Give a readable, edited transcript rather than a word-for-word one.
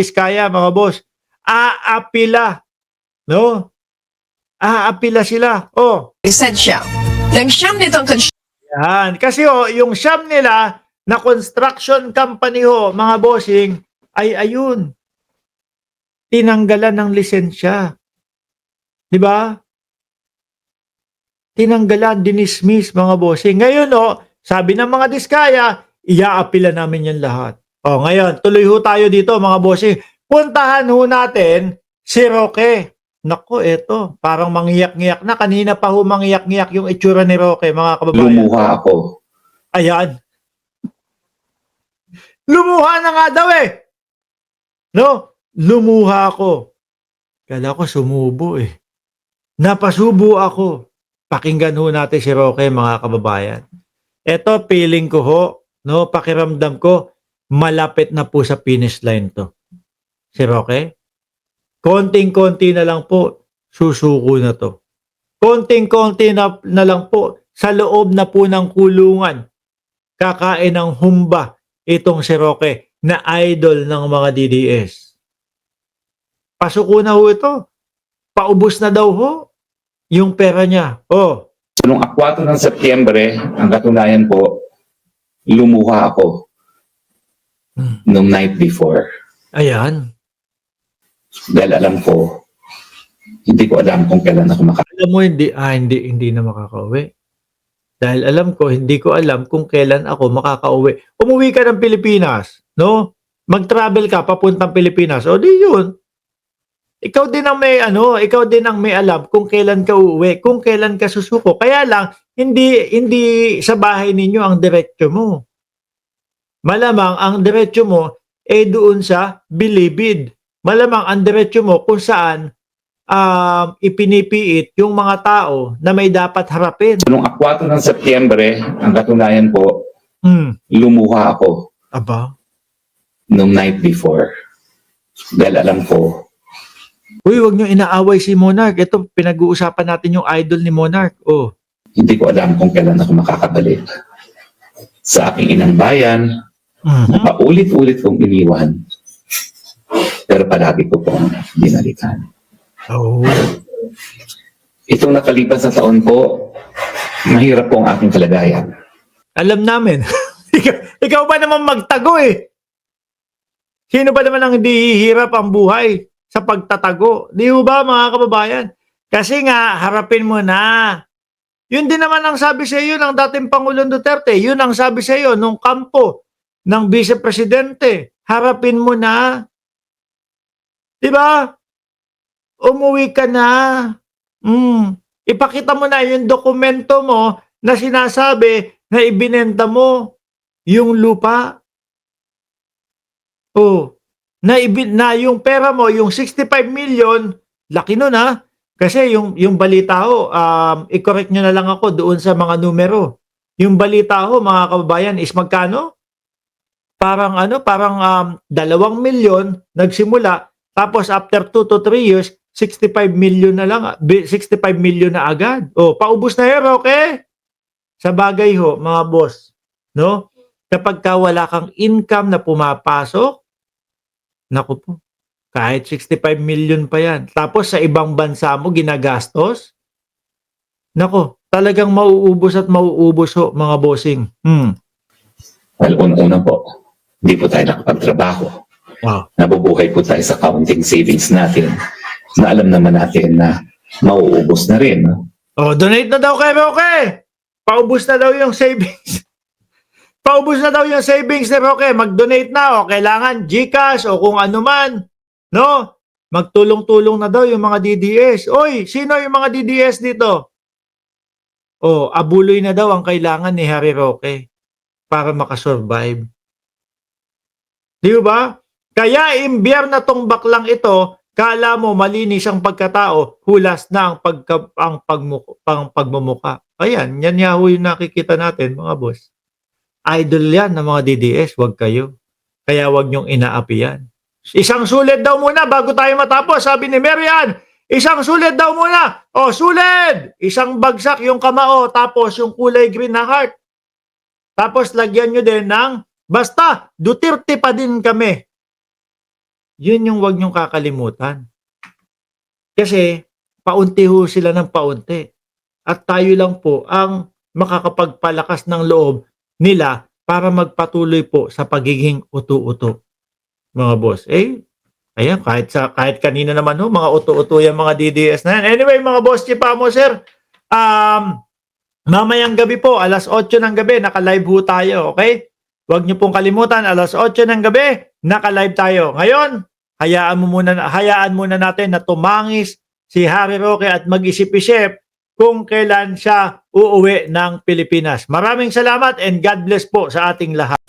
Diskaya, mga boss, aapila, no? Aapila sila. Oh, lisensya ng siyam nitong yan. Kasi yung siyam nila na construction company mga bossing, ay ayun, tinanggalan ng lisensya. 'Di ba? Tinanggalan, dinismiss, mga bossing. Ngayon sabi ng mga diskaya, iaapila namin yan lahat. Ngayon, tuloy tayo dito, mga bossing. Puntahan natin si Roque. Nako, eto, parang mangiyak-ngiyak na. Kanina pa mangiyak-ngiyak yung itsura ni Roque, mga kababayan. Lumuha ako. Ayan. Lumuha na nga daw eh. No? Lumuha ako. Kala ko sumubo eh. Napasubo ako. Pakinggan natin si Roque, mga kababayan. Ito, feeling ko pakiramdam ko, malapit na po sa finish line to. Si Roque, konting-konti na lang po, susuko na to. Konting-konti na lang po, sa loob na po ng kulungan, kakain ng humba itong si Roque, na idol ng mga DDS. Pasuko na ito. Paubos na daw yung pera niya. So, nung 4 ng Setyembre, ang katunayan po, lumuha ako nung night before. Ayan. Dahil alam ko, hindi ko alam kung kailan ako Alam mo, hindi na makakauwi. Dahil alam ko, hindi ko alam kung kailan ako makakauwi. Umuwi ka ng Pilipinas, no? Mag-travel ka papuntang Pilipinas. O di yun. Ikaw din ang may alam kung kailan ka uuwi, kung kailan ka susuko. Kaya lang, hindi sa bahay ninyo ang diretso mo. Malamang ang diretso mo doon sa Bilibid. Malamang ang diretso mo kung saan ipinipiit yung mga tao na may dapat harapin. So, nung 4 ng Setyembre, ang katunayan po, lumuha ako Aba? nung night before. Dahil alam ko, Uy, wag niyo inaaway si Monarch. Ito, pinag-uusapan natin yung idol ni Monarch. hindi ko alam kung kailan ako makakabalik sa aking inang bayan. Paulit-ulit kong iniwan. Pero palagi ko pong binalikan. Itong nakalipas na taon po, mahirap po ang aking kalagayan. Alam namin. ikaw ba naman magtago eh? Sino ba naman ang hindi hihirap ang buhay sa pagtatago? Di ba, mga kababayan? Kasi nga, harapin mo na. Yun din naman ang sabi sa iyo ng dating Pangulong Duterte. Yun ang sabi sa iyo nung kampo ng Vice Presidente. Harapin mo na. Di ba? Umuwi ka na. Ipakita mo na yung dokumento mo na sinasabi na ibinenta mo yung lupa. Na yung pera mo, yung 65 million, laki nun ha. Kasi yung balita i-correct nyo na lang ako doon sa mga numero. Yung balita mga kababayan, is magkano? Parang 2 milyon nagsimula, tapos after 2 to 3 years, 65 million na lang, 65 million na agad. Paubos na yan, okay? Sa bagay mga boss, no? Kapag wala kang income na pumapasok, naku po, kahit 65 million pa yan. Tapos sa ibang bansa mo ginagastos, naku, talagang mauubos at mauubos mga bossing. Well, una po, hindi po tayo nakapagtrabaho. Nabubuhay po tayo sa counting savings natin na alam naman natin na mauubos na rin. Donate na daw kay Roque. Paubos na daw yung savings. Paubos na daw yung savings ni Roque. Mag-donate na kailangan GCash o kung ano man. No? Magtulong-tulong na daw yung mga DDS. Oy, sino yung mga DDS dito? Abuloy na daw ang kailangan ni Harry Roque para makasurvive. Di ba? Kaya imbiyer na tong baklang ito, kala mo malinis ang pagkatao, hulas na ang pagmumuka. Ayan, yan yung nakikita natin, mga boss. Idol yan ng mga DDS, wag kayo. Kaya wag niyong inaapi yan. Isang sulit daw muna bago tayo matapos, sabi ni Marian. Isang sulit daw muna. Sulit! Isang bagsak yung kamao, tapos yung kulay green na heart. Tapos lagyan nyo din ng, basta, Duterte pa din kami. Yun yung wag niyong kakalimutan. Kasi paunti ho sila ng paunti. At tayo lang po ang makakapagpalakas ng loob nila para magpatuloy po sa pagiging utu-uto. Mga boss. Ayan, kahit kanina naman ho, mga utu-uto yung mga DDS na yan. Anyway, mga boss, Chipamo, sir, mamayang gabi po, alas 8 ng gabi, naka-live ho tayo, okay? Huwag niyo pong kalimutan, alas 8 ng gabi, naka-live tayo. Ngayon, hayaan muna natin na tumangis si Harry Roque at mag-isip-isip kung kailan siya uuwi ng Pilipinas. Maraming salamat and God bless po sa ating lahat.